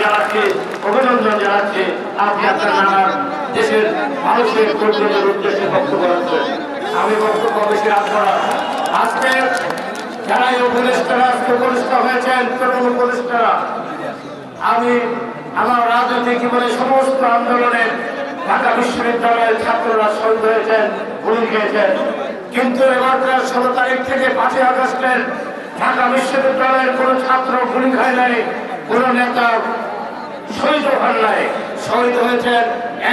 জানাচ্ছি, অভিনন্দন জানাচ্ছি। আপনি আপনার নানার দেশের মানুষের কল্যাণের উদ্দেশ্যে বক্তব্য রাখছেন। আমি বক্তব্য বেশি রাখবো না। আজকে যারা এই উপদেষ্টারা আজকে উপদেষ্টা হয়েছেন, তরুণ উপদেষ্টারা, আমি আমার রাজনৈতিক জীবনে সমস্ত আন্দোলনে ঢাকা বিশ্ববিদ্যালয়ের ছাত্ররা শহীদ হয়েছেন, গুলি খেয়েছেন, কিন্তু এবারকার 16 তারিখ থেকে 5 আগস্টের ঢাকা বিশ্ববিদ্যালয়ের কোন ছাত্র গুলি খায় নাই, কোন নেতা শহীদ হন নাই। শহীদ হয়েছেন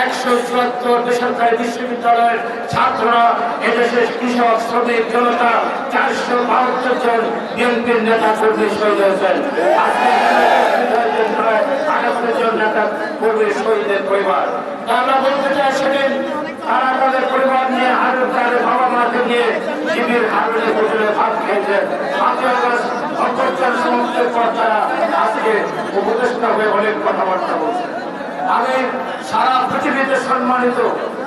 174 বেসরকারি বিশ্ববিদ্যালয়ের ছাত্ররা, এদেশের কৃষক, শ্রমিক, জনতা, 472 জন বিএনপির নেতা কর্মী শহীদ হয়েছেন। আজকে 78 জন নেতা কর্মী শহীদের পরিবার। আমরা বলতে চাই, সেদিন তারা তাদের পরিবার নিয়ে তাদের বাবা মাকে নিয়ে শিবির হারুনে হোটেলে ভাত খেয়েছেন। 5 আগস্ট অভ্যুত্থান সমাপ্তির পর তারা আজকে উপদেষ্টা হয়ে অনেক কথাবার্তা বলছেন। আমি সারা পৃথিবীতে সম্মানিত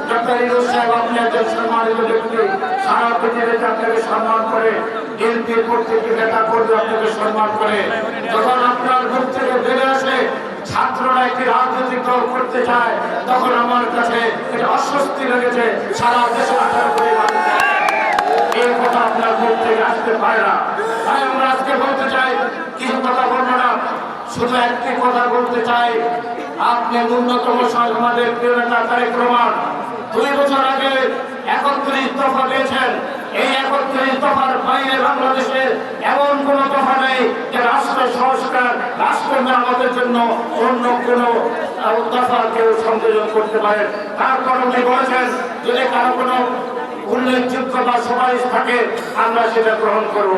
ডক্টর ইউনূস সাহেব, আপনি একজন সম্মানিত ব্যক্তি, সারা পৃথিবীতে আপনাকে সম্মান করে, বিএনপির প্রত্যেকটি নেতা কর্মী আপনাকে সম্মান করে। যখন আপনার মুখ থেকে বেড়ে আসে ছাত্ররা একটি রাজনৈতিক দল করতে চায়, তখন আমার কাছে এটা অস্বস্তি লেগেছে। সারা দেশে 18 কোটি মানুষ এই কথা আপনার মুখ থেকে আসতে পারে না। তাই আমরা আজকে বলতে চাই, কিছু কথা বলবো না, শুধু একটি কথা বলতে চাই। আপনি ন্যূনতম আমাদের প্রিয় নেতা তারেক রহমান 2 বছর আগে 31 দফা দিয়েছেন। এই 31 দফার বাইরে বাংলাদেশে এমন কোন দফা নেই যে রাষ্ট্র সংস্কার, রাষ্ট্র মেরামতের জন্য অন্য কোন দফা কেউ সংযোজন করতে পারে। তারপর উনি বলেছেন, যদি কারো কোনো উল্লেখযোগ্য বা সুপারিশ থাকে আমরা সেটা গ্রহণ করব।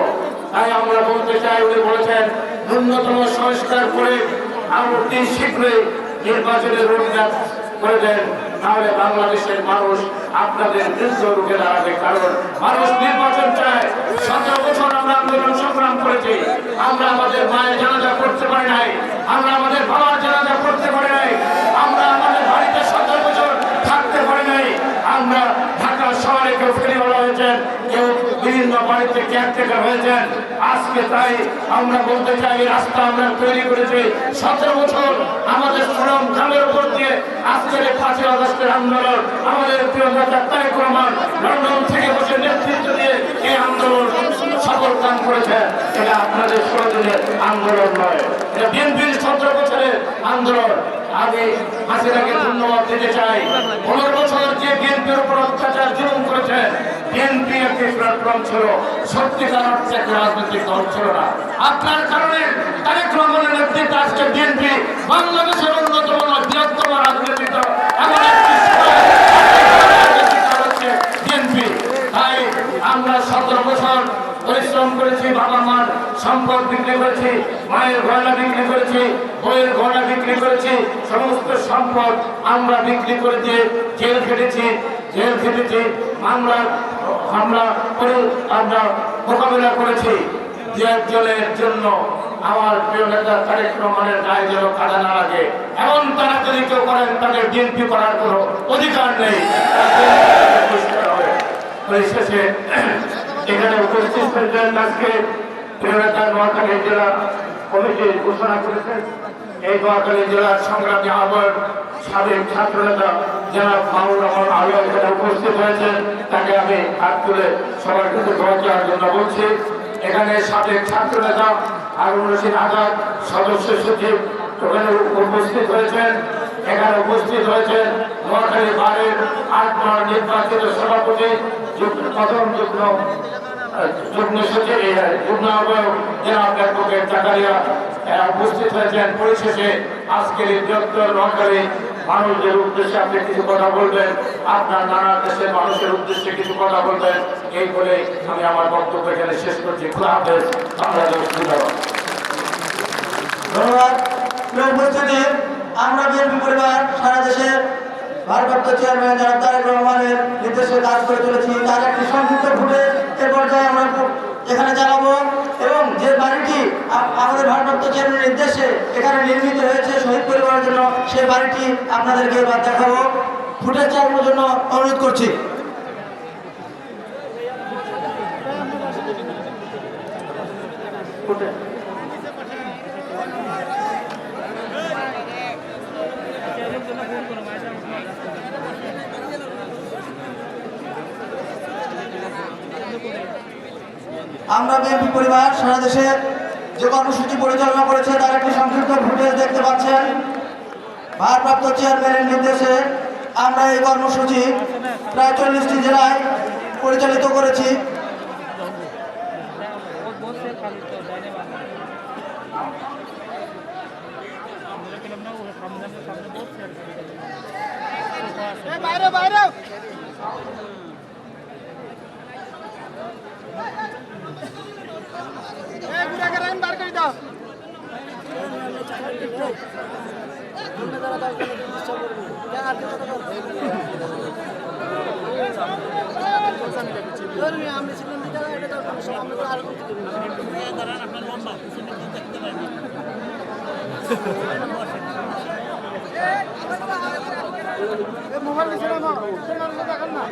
তাই আমরা বলতে চাই, উনি বলেছেন ন্যূনতম সংস্কার করে অতি শীঘ্রই নির্বাচনের রোডম্যাপ করে দেন, তাহলে বাংলাদেশের মানুষ আপনাদের বিরুদ্ধে রুখে দাঁড়াবে। কারণ মানুষ নির্বাচন চায়। 17 বছর আমরা আন্দোলন সংগ্রাম করেছি, আমরা আমাদের মায়ের জানাজা করতে পারি নাই, আমরা আমাদের বাবার জানাজা করতে পারি নাই, আমরা আমাদের বাড়িতে 17 বছর থাকতে পারি নাই। আমরা ঢাকা শহরে কেউ ফেরিওয়ালা হয়েছেন, কেউ বিভিন্ন বাড়িতে কেয়ারটেকার হয়েছেন। আজকে তাই আমরা বলতে চাই, রাস্তা আমরা তৈরি করেছি 17 বছর আমাদের শ্রম ঘামের উপর দিয়ে আজকের 5 আগস্টের আন্দোলন। আমাদের প্রিয় নেতা তারেক রহমান লন্ডন থেকে বসে নেতৃত্ব দিয়ে এই আন্দোলন সফল কাম করেছেন। এটা আপনাদের 16 দিনের আন্দোলন নয়, এটা বিএনপির 17 বছরের আন্দোলন। আমি হাসিনাকে ধন্যবাদ দিতে চাই। 15 বছর যে বিএনপির উপর অত্যাচার জুলুম করেছেন, বিএনপি একটি প্ল্যাটফর্ম ছিল, সত্যিকার অর্থে একটি রাজনৈতিক দল ছিল না। আপনার কারণে তারেক রহমানের নেতৃত্বে আজকে বিএনপি বাংলাদেশের অন্যতম বৃহত্তম রাজনৈতিক দল, এমন একটি বিএনপি। তাই আমরা 17 বছর পরিশ্রম করেছি, বাবা মার সম্পদ বিক্রি করেছি, মায়ের গয়না বিক্রি করেছি, বইয়ের গয়না বিক্রি করেছি, সমস্ত সম্পদ আমরা বিক্রি করে দিয়ে জেল খেটেছি, আমরা মোকাবিলা করেছি। যে একজনের জন্য আমার প্রিয় নেতা তারেক রহমানের গায়ে যেন কাদা না লাগে, এমন তারা যদি কেউ করেন, তাদের বিএনপি করার কোনো অধিকার নেই। পরিশেষে এখানে উপস্থিত হয়েছেন আজকে প্রিয় নেতা নোয়াখালী জেলা কমিটি ঘোষণা করেছেন। এই নোয়াখালী জেলার সংগ্রামী আহ্বায়ক সাবেক ছাত্র নেতা জনাব মাহমুদ রহমান আলী এখানে উপস্থিত হয়েছেন। তাকে আমি হাত তুলে সবার কাছে দোয়া চাওয়ার জন্য বলছি। এখানে সাবেক ছাত্র নেতা হারুন রশিদ আজাদ সদস্য সচিব ওখানে উপস্থিত হয়েছেন। এখানে উপস্থিত হয়েছেন নোয়াখালী বারের 8 বার নির্বাচিত সভাপতি, প্রথম যুগ্ম সচিব, যুগ্ম আহ্বায়ক জনাব অ্যাডভোকেট জাকারিয়া উপস্থিত হয়েছেন। পরিশেষে আজকের এই বৃহত্তর নোয়াখালী মানুষদের উদ্দেশ্যে আপনি কিছু কথা বলবেন, আপনার নানা দেশের মানুষের উদ্দেশ্যে কিছু কথা বলবেন। এই বলে আমি আমার বক্তব্য এখানে শেষ করছি। খুদা হাফেজ। বাংলাদেশ জিন্দাবাদ। ধন্যবাদ। উপস্থিতি আমরা বিএনপি পরিবার সারা দেশের ভারপ্রাপ্ত চেয়ারম্যান জনাব তারেক রহমানের নির্দেশে কাজ করে চলেছি। তার একটি সংক্ষিপ্ত ফুটেজ এ পর্যায়ে আমরা এখানে জানাবো, এবং যে বাড়িটি আমাদের ভারপ্রাপ্ত চেয়ারম্যানের নির্দেশে এখানে নির্মিত হয়েছে শহীদ পরিবারের জন্য, সেই বাড়িটি আপনাদেরকে এবার দেখাবো। ফুটেজ চালানোর জন্য অনুরোধ করছি। ফুটেজ আমরা বিএনপি পরিবার সারা দেশে যে কর্মসূচি পরিচালনা করেছে তার একটি সংক্ষিপ্ত ফুটেজ দেখতে পাচ্ছেন। ভারপ্রাপ্ত চেয়ারম্যানের নির্দেশে আমরা এই কর্মসূচি প্রায় 40টি জেলায় পরিচালিত করেছি। বাইরে বাইরে বার করে দাও। মোবাইল দেখেন না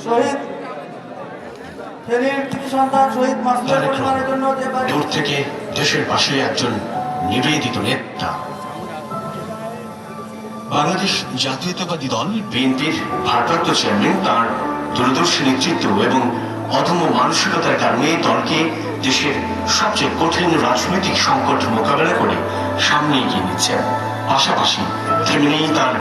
শহীদ ফেনীর কৃতি সন্তান শহীদ মাসুদের পরিবারের জন্য যে দূর থেকে দেশের পাশে একজন নিবেদিত নেতা। বাংলাদেশ জাতীয়তাবাদী দল বিএনপির ভারপ্রাপ্ত চেয়ারম্যান তার দূরদর্শী নেতৃত্ব এবং অদম্য মানসিকতার কারণে দলকে দেশের সবচেয়ে কঠিন রাজনৈতিক সংকট মোকাবেলা করে সামনে এগিয়ে নিচ্ছেন। পাশাপাশি থেমে নেই তার